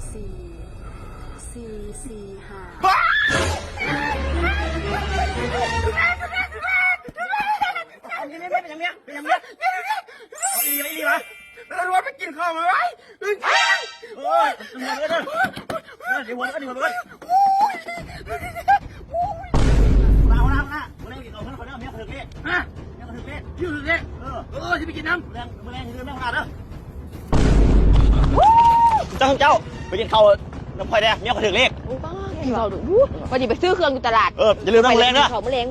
เป็นอย่างเนี้ยเอาอีวะแล้วรถไปกินข้าวมาไว้โอ้ยเดี๋ยววนก็ดีกว่าเพื่อนเอาละวันนี้กินข้าวเพื่อนคนนี้เมียถึงนี่ฮะเมียถึงนี่ยืดนี่จะไปกินน้ำแรงยืดแม่ขนาดเด้อเจ้าไปกินข้าวน้ำพลอยแดงเมียถึงเลขกินข้าวดูพอดีไปซื้อเครื่องอยู่ตลาดอย่าลืมน้ำแรงนะข้าวมะเร็ง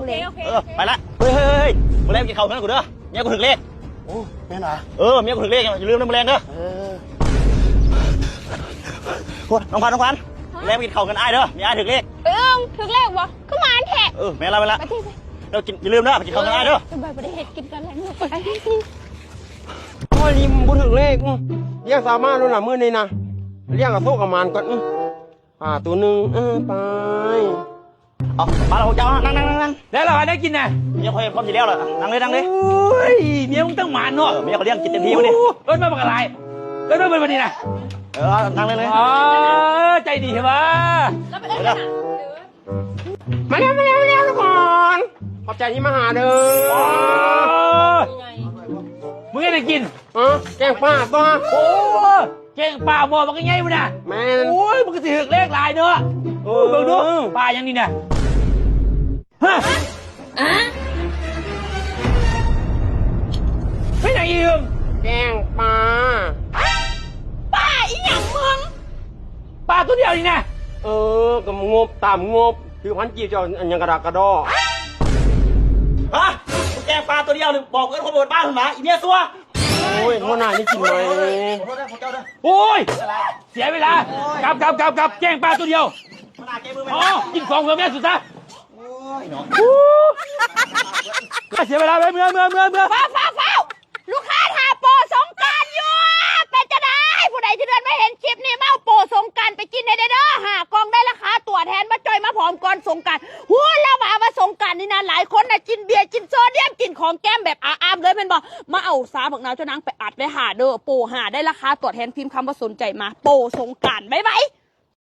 ไปละเฮ้ยมะเร็งกินข้าวเพื่อนกูเด้อเมียกูถึงเลขโอ้แม่น่ะเมียกูถึงเลขอย่าลืมน้ำแรงเด้อน้องพันแล้วกินข้าวกันไอ้เด้อมีไอ้ถึงเลขถึงเลขวะก็มาแท้แม่ละเรากินอย่าลืมนะไปกินข้าวกันไอ้เด้อไปได้เห็ดกินกันแล้วไปโอ้ยนี่มึงถึงเลขเรียกสามารถรู้หน่ะมื้อนี้นะเรียกกับโซ่กับมันก่อนตัวหนึ่งไปเอามาเราเจ้านั่งแล้วเราได้กินน่ะเมียคอยพร้อมอยู่แล้วเหรอนั่งเลยโอ้ยเมียมึงตั้งหมานเนาะเมียเขาเลี้ยงกินเต็มที่วันนี้รถมาบักอะไรรถมาเป็นวันนี้นะนั่งเลยใจดีใช่ไหมมาแล้วทุกคนขอบใจที่มาหาเด้อมึงได้กินแกงป่าตัวโอ้แกงป่าหม้อมันก็ง่ายมั้ยนะแม่โอ้ยมันก็สิถึกเลขหลายเนาะเบิ่งดูป่ายังนี่นะฮะไม่ไหนยืมแกงป่าอีหยังมึงป่าตัวเดียวนี่นะกับงบตามงบคือพันจีบจะอันยังกระดากระดอแกงปลาตัวเดียวบอกเพื่อนคนบนบ้านผมนะอีเมียซัวโอ้ยพ่อหน้านี่กินไหมโอ้ยเสียเวลากลับแกงปลาตัวเดียวกินของเมืองแม่สุดซะเสียเวลาไปเมื่อฟ้าลูกค้าทาโปรสงการอยู่เป็นจะได้ผู้ใดที่เดินไม่เห็นคลิปนี้เมาโปรสงการไปกินได้เด้อ5 กล่องได้ราคาตัวแทนมาจอยมาพร้อมก่อนสงการแล้วมาสงการนี่นะหลายคนนะกินเบียร์กินโซเดียมกินของแก้มแบบอาเลยเป็นบอกมาเอาสาบักนาวเจ้านางไปอัดได้หาเด้อโปรหาได้ราคาตัวแทนพิมพ์คำว่าสนใจมาโปรสงการบ๊ายบาย